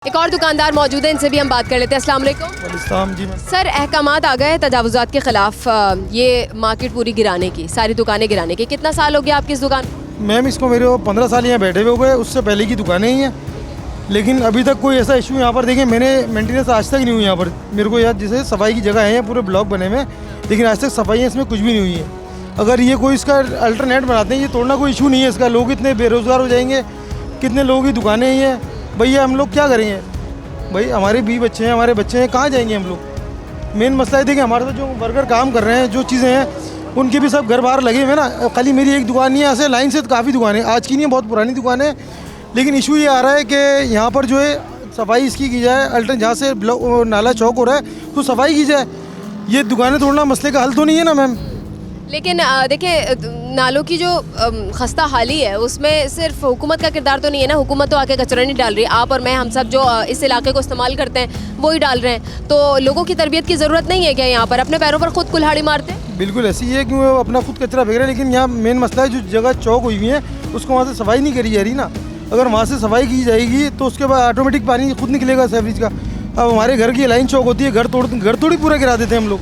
एक और दुकानदार मौजूद है, इनसे भी हम बात कर लेते हैं। अस्सलाम वालेकुम जी। सर, अहकामात आ गए तजावुज़ात के ख़िलाफ़, ये मार्केट पूरी गिराने की, सारी दुकानें गिराने की। कितना साल हो गया आपकी इस दुकान? मैम इसको मेरे 15 साल यहाँ बैठे हुए हो गए, उससे पहले की दुकानें ही हैं, लेकिन अभी तक कोई ऐसा इशू यहाँ पर देखें मैंने मेंटेनेंस आज तक नहीं हुई यहाँ पर। मेरे को याद जैसे सफाई की जगह है, यहाँ पूरे ब्लॉक बने हुए, लेकिन आज तक सफाई इसमें कुछ भी नहीं हुई है। अगर ये कोई इसका अल्टरनेट बनाते हैं, ये तोड़ना कोई इशू नहीं है इसका। लोग इतने बेरोज़गार हो जाएंगे, कितने लोगों की दुकानें ही हैं, भैया हम लोग क्या करेंगे? भाई हमारे 20 बच्चे हैं, हमारे बच्चे हैं, कहाँ जाएंगे हम लोग? मेन मसला ये देखिए, हमारे तो जो वर्कर काम कर रहे हैं, जो चीज़ें हैं उनके भी सब घर बाहर लगे हुए हैं ना। खाली मेरी एक दुकान नहीं है, ऐसे लाइन से काफ़ी दुकानें, आज की नहीं है, बहुत पुरानी दुकान है। लेकिन इशू ये आ रहा है कि यहाँ पर जो है सफाई इसकी की जाए, अल्टर जहाँ से नाला चौक हो रहा है तो सफाई की जाए। ये दुकानें तोड़ना मसले का हल तो नहीं है ना मैम। लेकिन देखिए, नालों की जो खस्ता हाली है उसमें सिर्फ हुकूमत का किरदार तो नहीं है ना। हुकूमत तो आके कचरा नहीं डाल रही, आप और मैं, हम सब जो इस इलाके को इस्तेमाल करते हैं वो ही डाल रहे हैं। तो लोगों की तरबियत की ज़रूरत नहीं है क्या यहाँ पर? अपने पैरों पर खुद कुल्हाड़ी मारते हैं। बिल्कुल ऐसी है कि वो अपना खुद कचरा फेंक रहे हैं, लेकिन यहाँ मेन मसला है जो जगह चौक हुई हुई है उसको वहाँ से सफाई नहीं करी जा रही ना। अगर वहाँ से सफाई की जाएगी तो उसके बाद ऑटोमेटिक पानी खुद निकलेगा सेवरेज का। अब हमारे घर की लाइन चौक होती है, घर थोड़ी पूरा गिरा देते हैं हम लोग।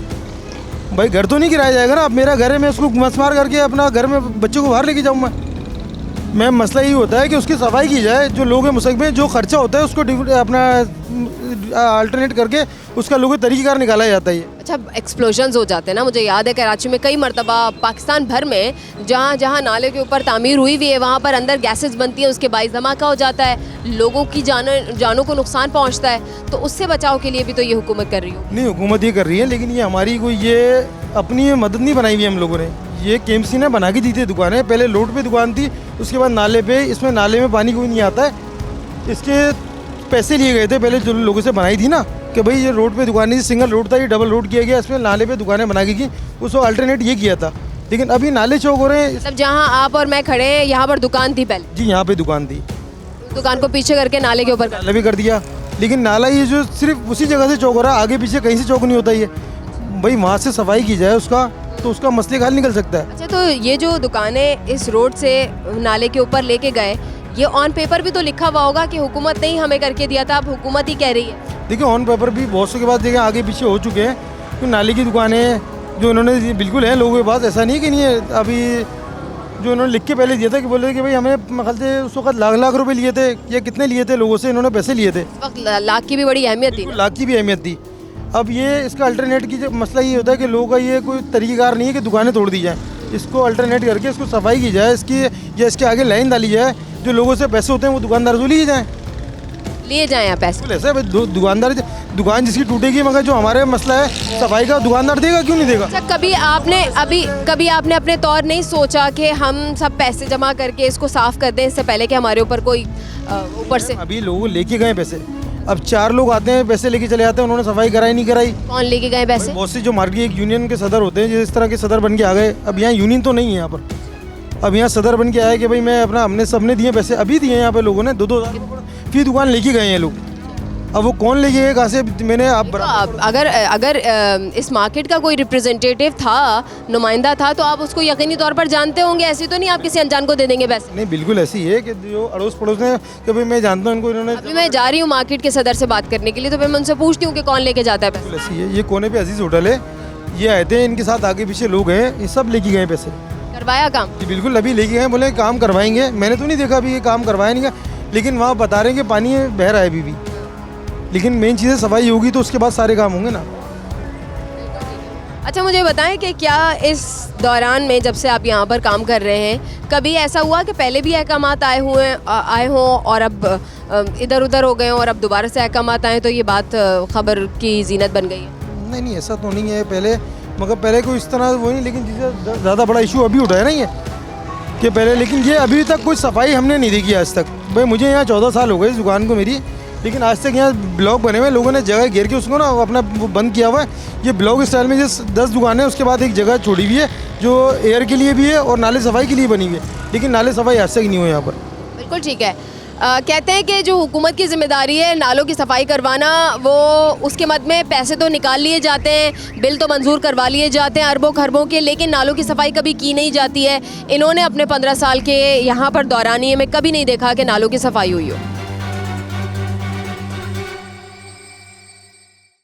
भाई घर तो नहीं गिराया जाएगा ना। अब मेरा घर है, मैं उसको मसमार करके अपना घर में बच्चों को बाहर लेके जाऊँ मैं मसला ये होता है कि उसकी सफाई की जाए। जो लोग हैं मुसक में जो खर्चा होता है उसको अपना अल्टरनेट करके उसका लोगों तरीक़ेकार निकाला जाता है। अच्छा, एक्सप्लोजन्स हो जाते हैं ना। मुझे याद है कराची में कई मरतबा, पाकिस्तान भर में जहाँ जहाँ नाले के ऊपर तामीर हुई हुई है वहाँ पर अंदर गैसेस बनती हैं, उसके बाइस धमाका हो जाता है, लोगों की जानों को नुकसान पहुँचता है। तो उससे बचाव के लिए भी तो ये हुकूमत कर रही हो? नहीं, हुकूमत ये कर रही है, लेकिन ये हमारी कोई ये अपनी मदद नहीं बनाई हुई हम लोगों ने। ये केएमसी ने बना के दी थी दुकानें। पहले रोड पे दुकान थी, उसके बाद नाले पे। इसमें नाले में पानी कोई नहीं आता है, इसके पैसे लिए गए थे पहले जो लोगों से बनाई थी ना, कि भाई ये रोड पे दुकान नहीं थी, सिंगल रोड था, ये डबल रोड किया गया, इसमें नाले पे दुकानें बना की। उसको अल्टरनेट ये किया था, लेकिन अभी नाले चौक हो रहे हैं। मतलब जहाँ आप और मैं खड़े हैं यहाँ पर दुकान थी पहले? जी, यहाँ पे दुकान थी, दुकान को पीछे करके नाले के ऊपर नाला भी कर दिया। लेकिन नाला ये जो सिर्फ उसी जगह से चौक हो रहा है, आगे पीछे कहीं से चौक नहीं होता। ये भाई वहाँ से सफाई की जाए उसका, तो उसका मसले का हल निकल सकता है। अच्छा, तो ये जो दुकानें इस रोड से नाले के ऊपर लेके गए, ये ऑन पेपर भी तो लिखा हुआ होगा कि हुकूमत ने ही हमें करके दिया था, अब हुकूमत ही कह रही है। देखिए, ऑन पेपर भी बहुत से के पास देखें आगे पीछे हो चुके हैं, तो नाली की दुकानें जो इन्होंने बिल्कुल है लोगों के पास, ऐसा नहीं कि नहीं है। अभी जो इन्होंने लिख के पहले दिया था कि बोले कि भाई हमें ख्याल से उस वक्त लाख लाख रुपए लिए थे, या कितने लिए थे लोगों से, इन्होंने पैसे लिए थे। उस वक्त लाख की भी बड़ी अहमियत थी। लाख की भी अहमियत थी। अब ये इसका अल्टरनेट की जो मसला ये होता है कि लोगों का ये कोई तरीक़ेकार नहीं है कि दुकानें तोड़ दी जाएँ। इसको अल्टरनेट करके इसको सफाई की जाए, इसकी या इसके आगे लाइन डाली जाए। जो लोगों से पैसे होते हैं वो दुकानदार से लिए जाएँ यहाँ पैसे। ऐसा है दुकानदार, दुकान जिसकी टूटेगी, मगर जो हमारे मसला है सफाई का, दुकानदार देगा क्यों नहीं देगा? अच्छा, कभी आपने अपने तौर नहीं सोचा कि हम सब पैसे जमा करके इसको साफ़ कर दें इससे पहले कि हमारे ऊपर कोई ऊपर से? अभी लोग लेके गए पैसे, अब 4 लोग आते हैं पैसे लेके चले जाते हैं, उन्होंने सफाई कराई नहीं कराई। कौन लेके गए पैसे? बहुत सी जो मार्केट एक यूनियन के सदर होते हैं, जिस तरह के सदर बन के आ गए। अब यहाँ यूनियन तो नहीं है यहाँ पर, अब यहाँ सदर बन के आया कि भाई मैं अपना, हमने सबने दिए पैसे, अभी दिए यहाँ पे लोगों ने 2-2 हज़ार फी दुकान लेके गए हैं लोग। अब वो कौन लेके गए, कहाँ से? मैंने अगर इस मार्केट का कोई रिप्रेजेंटेटिव था, नुमाइंदा था, तो आप उसको यकीनी तौर पर जानते होंगे। ऐसी तो नहीं आप किसी अनजान को दे देंगे पैसे? नहीं, बिल्कुल ऐसी है कि जो अड़ोस पड़ोस ने कि भाई मैं जानता हूँ इनको, इन्होंने। अभी मैं जा रही हूँ मार्केट के सदर से बात करने के लिए, तो फिर मैं उनसे पूछती हूँ कि कौन लेके जाता है पैसे। ऐसी है, ये कोने पे अजीज़ होटल है, ये आए थे, इनके साथ आगे पीछे लोग हैं, ये सब लेके गए पैसे। करवाया काम? जी बिल्कुल, अभी लेके गए, बोले काम करवाएंगे। मैंने तो नहीं देखा अभी ये काम करवाया नहीं, लेकिन वहाँ बता रहे हैं कि पानी बह रहा है अभी भी। लेकिन मेन चीज़ें सफाई होगी तो उसके बाद सारे काम होंगे ना। अच्छा, मुझे बताएं कि क्या इस दौरान में, जब से आप यहाँ पर काम कर रहे हैं, कभी ऐसा हुआ कि पहले भी अहकामात आए हों और अब इधर उधर हो गए हों और अब दोबारा से अहकामात आए, तो ये बात खबर की जीनत बन गई है? नहीं, ऐसा तो नहीं है पहले, मगर पहले कोई इस तरह वो नहीं, लेकिन जिससे ज़्यादा बड़ा इशू अभी उठा है ना ये कि पहले, लेकिन ये अभी तक कोई सफाई हमने नहीं देखी आज तक। भाई मुझे यहाँ 14 साल हो गए इस दुकान को मेरी, लेकिन आज तक यहाँ ब्लॉक बने हुए, लोगों ने जगह घेर के उसको ना अपना वो बंद किया हुआ है। ये ब्लॉक स्टाइल में जिस 10 दुकानें, उसके बाद एक जगह छोड़ी हुई है जो एयर के लिए भी है और नाले सफाई के लिए बनी हुई है, लेकिन नाले सफाई आज तक नहीं हुई यहाँ पर। बिल्कुल ठीक है। कहते हैं कि जो हुकूमत की ज़िम्मेदारी है नालों की सफाई करवाना, वो उसके मद में पैसे तो निकाल लिए जाते हैं, बिल तो मंजूर करवा लिए जाते हैं अरबों खरबों के, लेकिन नालों की सफाई कभी की नहीं जाती है। इन्होंने अपने 15 साल के यहाँ पर दौरानिए में कभी नहीं देखा कि नालों की सफाई हुई हो।